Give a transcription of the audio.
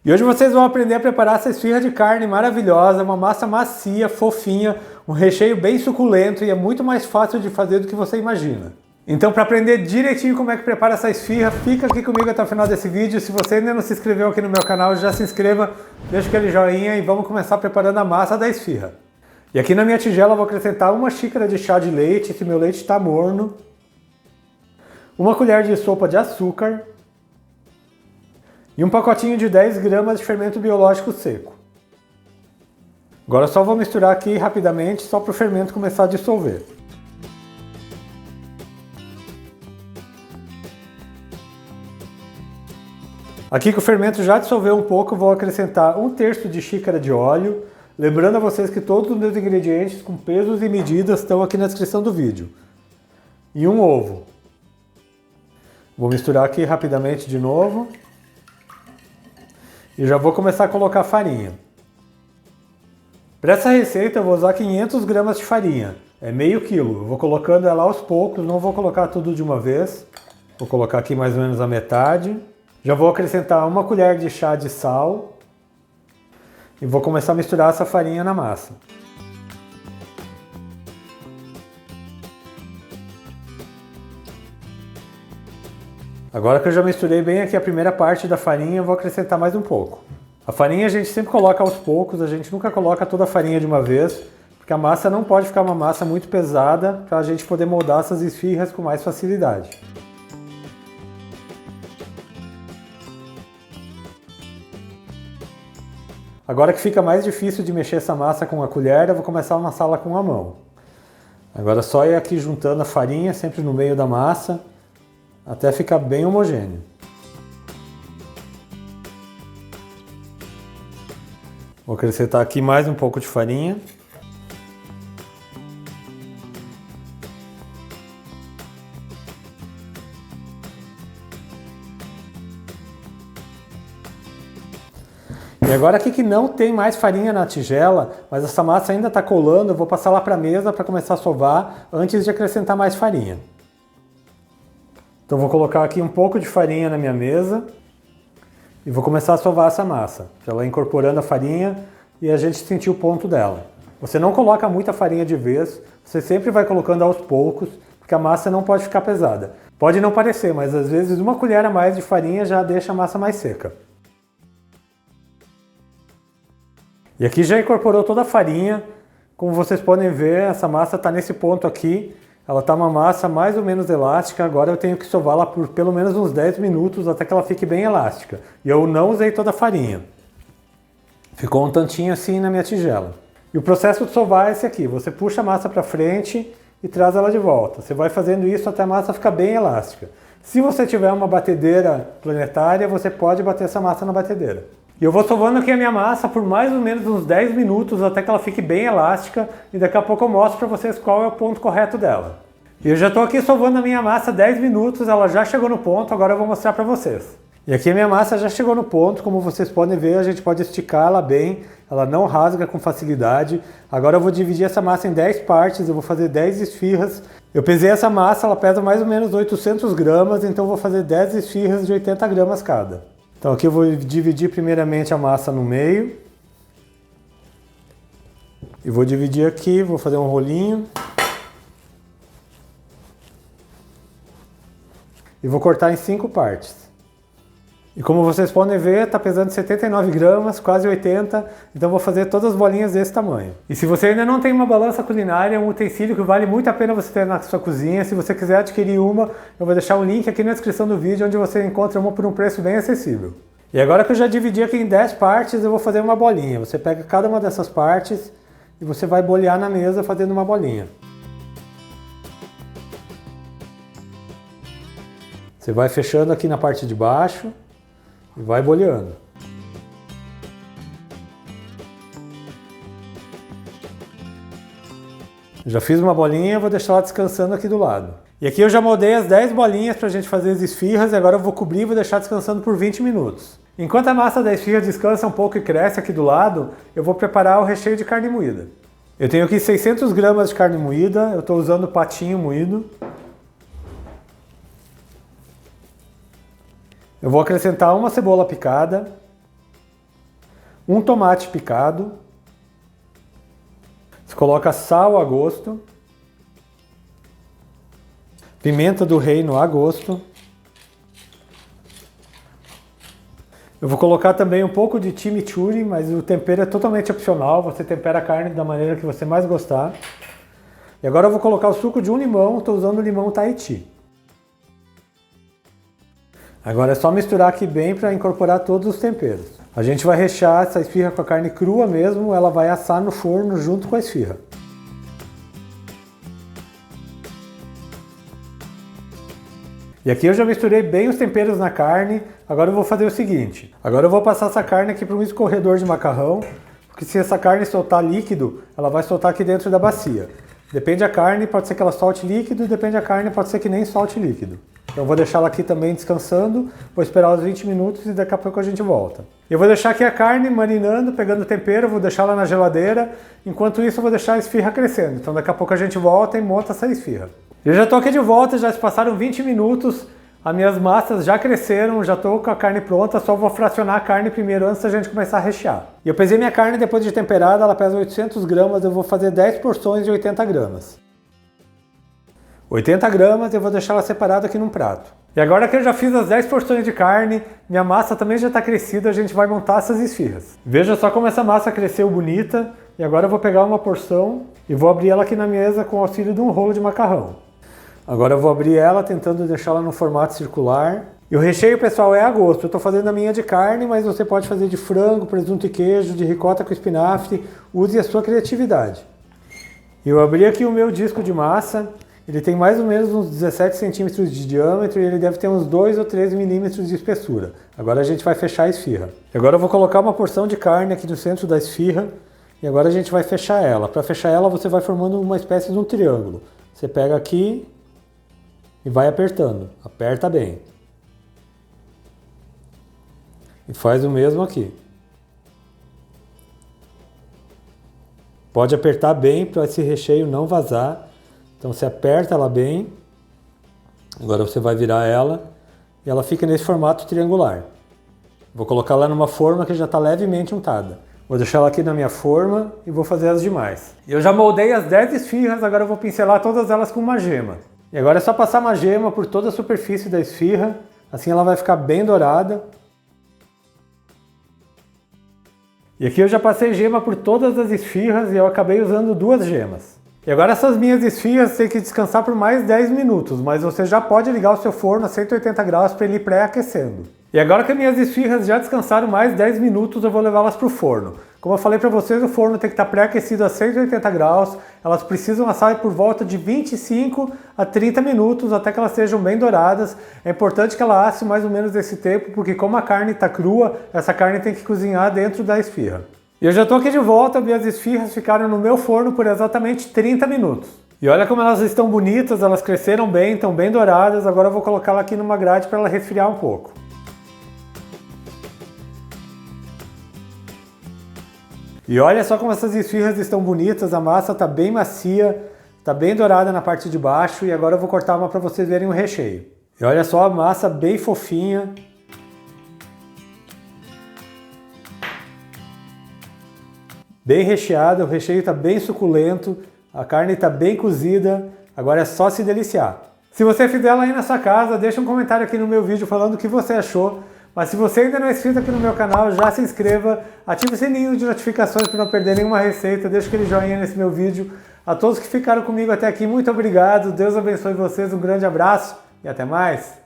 E hoje vocês vão aprender a preparar essa esfirra de carne maravilhosa, uma massa macia, fofinha, um recheio bem suculento e é muito mais fácil de fazer do que você imagina. Então, para aprender direitinho como é que prepara essa esfirra, fica aqui comigo até o final desse vídeo. Se você ainda não se inscreveu aqui no meu canal, já se inscreva, deixa aquele joinha e vamos começar preparando a massa da esfirra. E aqui na minha tigela eu vou acrescentar uma xícara de chá de leite, se meu leite está morno, uma colher de sopa de açúcar e um pacotinho de 10 gramas de fermento biológico seco. Agora eu só vou misturar aqui rapidamente, só para o fermento começar a dissolver. Aqui que o fermento já dissolveu um pouco, eu vou acrescentar 1/3 de xícara de óleo, lembrando a vocês que todos os meus ingredientes com pesos e medidas estão aqui na descrição do vídeo. E um ovo. Vou misturar aqui rapidamente de novo. E já vou começar a colocar farinha. Para essa receita eu vou usar 500 gramas de farinha, é meio quilo. Eu vou colocando ela aos poucos, não vou colocar tudo de uma vez. Vou colocar aqui mais ou menos a metade. Já vou acrescentar uma colher de chá de sal. E vou começar a misturar essa farinha na massa. Agora que eu já misturei bem aqui a primeira parte da farinha, eu vou acrescentar mais um pouco. A farinha a gente sempre coloca aos poucos, a gente nunca coloca toda a farinha de uma vez, porque a massa não pode ficar uma massa muito pesada para a gente poder moldar essas esfirras com mais facilidade. Agora que fica mais difícil de mexer essa massa com a colher, eu vou começar a amassá-la com a mão. Agora é só ir aqui juntando a farinha sempre no meio da massa, até ficar bem homogêneo. Vou acrescentar aqui mais um pouco de farinha. E agora aqui que não tem mais farinha na tigela, mas essa massa ainda está colando, eu vou passar lá para a mesa para começar a sovar antes de acrescentar mais farinha. Então vou colocar aqui um pouco de farinha na minha mesa e vou começar a sovar essa massa, para ela incorporando a farinha e a gente sentir o ponto dela. Você não coloca muita farinha de vez, você sempre vai colocando aos poucos, porque a massa não pode ficar pesada. Pode não parecer, mas às vezes uma colher a mais de farinha já deixa a massa mais seca. E aqui já incorporou toda a farinha, como vocês podem ver, essa massa está nesse ponto aqui. Ela está uma massa mais ou menos elástica, agora eu tenho que sová-la por pelo menos uns 10 minutos até que ela fique bem elástica. E eu não usei toda a farinha. Ficou um tantinho assim na minha tigela. E o processo de sovar é esse aqui, você puxa a massa para frente e traz ela de volta. Você vai fazendo isso até a massa ficar bem elástica. Se você tiver uma batedeira planetária, você pode bater essa massa na batedeira. E eu vou sovando aqui a minha massa por mais ou menos uns 10 minutos até que ela fique bem elástica e daqui a pouco eu mostro para vocês qual é o ponto correto dela. E eu já estou aqui sovando a minha massa 10 minutos, ela já chegou no ponto, agora eu vou mostrar para vocês. E aqui a minha massa já chegou no ponto, como vocês podem ver, a gente pode esticar ela bem, ela não rasga com facilidade. Agora eu vou dividir essa massa em 10 partes, eu vou fazer 10 esfirras. Eu pesei essa massa, ela pesa mais ou menos 800 gramas, então eu vou fazer 10 esfirras de 80 gramas cada. Então aqui eu vou dividir primeiramente a massa no meio. E vou dividir aqui, vou fazer um rolinho. E vou cortar em 5 partes. E como vocês podem ver, está pesando 79 gramas, quase 80, então vou fazer todas as bolinhas desse tamanho. E se você ainda não tem uma balança culinária, é um utensílio que vale muito a pena você ter na sua cozinha. Se você quiser adquirir uma, eu vou deixar um link aqui na descrição do vídeo, onde você encontra uma por um preço bem acessível. E agora que eu já dividi aqui em 10 partes, eu vou fazer uma bolinha. Você pega cada uma dessas partes e você vai bolear na mesa fazendo uma bolinha. Você vai fechando aqui na parte de baixo e vai boleando. Já fiz uma bolinha, vou deixar ela descansando aqui do lado. E aqui eu já moldei as 10 bolinhas para a gente fazer as esfirras e agora eu vou cobrir e vou deixar descansando por 20 minutos. Enquanto a massa da esfirra descansa um pouco e cresce aqui do lado, eu vou preparar o recheio de carne moída. Eu tenho aqui 600 gramas de carne moída, eu estou usando patinho moído. Eu vou acrescentar uma cebola picada, um tomate picado, você coloca sal a gosto, pimenta do reino a gosto. Eu vou colocar também um pouco de chimichurri, mas o tempero é totalmente opcional, você tempera a carne da maneira que você mais gostar. E agora eu vou colocar o suco de um limão, estou usando o limão Tahiti. Agora é só misturar aqui bem para incorporar todos os temperos. A gente vai rechear essa esfirra com a carne crua mesmo, ela vai assar no forno junto com a esfirra. E aqui eu já misturei bem os temperos na carne, agora eu vou fazer o seguinte. Agora eu vou passar essa carne aqui para um escorredor de macarrão, porque se essa carne soltar líquido, ela vai soltar aqui dentro da bacia. Depende da carne, pode ser que ela solte líquido, depende da carne, pode ser que nem solte líquido. Então eu vou deixar ela aqui também descansando, vou esperar uns 20 minutos e daqui a pouco a gente volta. Eu vou deixar aqui a carne marinando, pegando tempero, vou deixar ela na geladeira, enquanto isso eu vou deixar a esfirra crescendo. Então daqui a pouco a gente volta e monta essa esfirra. Eu já estou aqui de volta, já se passaram 20 minutos, as minhas massas já cresceram, já estou com a carne pronta, só vou fracionar a carne primeiro antes da gente começar a rechear. E eu pesei minha carne depois de temperada, ela pesa 800 gramas, eu vou fazer 10 porções de 80 gramas. 80 gramas eu vou deixar ela separada aqui num prato. E agora que eu já fiz as 10 porções de carne, minha massa também já está crescida, a gente vai montar essas esfirras. Veja só como essa massa cresceu bonita, e agora eu vou pegar uma porção e vou abrir ela aqui na mesa com o auxílio de um rolo de macarrão. Agora eu vou abrir ela tentando deixá-la no formato circular. E o recheio, pessoal, é a gosto. Eu estou fazendo a minha de carne, mas você pode fazer de frango, presunto e queijo, de ricota com espinafre. Use a sua criatividade. Eu abri aqui o meu disco de massa. Ele tem mais ou menos uns 17 centímetros de diâmetro e ele deve ter uns 2 ou 3 milímetros de espessura. Agora a gente vai fechar a esfirra. E agora eu vou colocar uma porção de carne aqui no centro da esfirra. E agora a gente vai fechar ela. Para fechar ela, você vai formando uma espécie de um triângulo. Você pega aqui e vai apertando. Aperta bem. E faz o mesmo aqui. Pode apertar bem para esse recheio não vazar. Então você aperta ela bem. Agora você vai virar ela e ela fica nesse formato triangular. Vou colocar ela numa forma que já está levemente untada. Vou deixar ela aqui na minha forma e vou fazer as demais. Eu já moldei as 10 esfirras, agora eu vou pincelar todas elas com uma gema. E agora é só passar uma gema por toda a superfície da esfirra, assim ela vai ficar bem dourada. E aqui eu já passei gema por todas as esfirras e eu acabei usando 2 gemas. E agora essas minhas esfirras têm que descansar por mais 10 minutos, mas você já pode ligar o seu forno a 180 graus para ele ir pré-aquecendo. E agora que as minhas esfirras já descansaram mais 10 minutos, eu vou levá-las para o forno. Como eu falei para vocês, o forno tem que estar pré-aquecido a 180 graus, elas precisam assar por volta de 25 a 30 minutos até que elas sejam bem douradas. É importante que ela asse mais ou menos esse tempo, porque como a carne está crua, essa carne tem que cozinhar dentro da esfirra. E eu já estou aqui de volta, minhas esfirras ficaram no meu forno por exatamente 30 minutos. E olha como elas estão bonitas, elas cresceram bem, estão bem douradas, agora eu vou colocá-la aqui numa grade para ela resfriar um pouco. E olha só como essas esfirras estão bonitas, a massa está bem macia, está bem dourada na parte de baixo e agora eu vou cortar uma para vocês verem o recheio. E olha só a massa bem fofinha. Bem recheada, o recheio está bem suculento, a carne está bem cozida, agora é só se deliciar. Se você fizer ela aí na sua casa, deixa um comentário aqui no meu vídeo falando o que você achou. Mas se você ainda não é inscrito aqui no meu canal, já se inscreva, ative o sininho de notificações para não perder nenhuma receita, deixa aquele joinha nesse meu vídeo. A todos que ficaram comigo até aqui, muito obrigado, Deus abençoe vocês, um grande abraço e até mais!